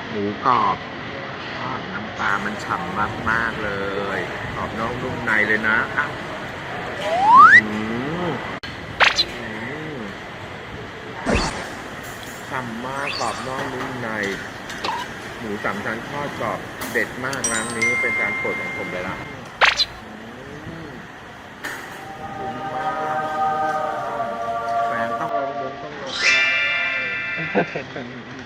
หมูกรอบทอดน้ำปลามันฉ่ำมากๆเลยกรอบนอกนุ่มในเลยนะอ่ะอืมฉ่ำมากกรอบนอกนุ่มในหมูสามชั้นทอดกรอบเด็ดมากร้านนี้เป็นจานโปรดของผมเลยล่ะคุ้มมากแฟนต้องลงต้องลง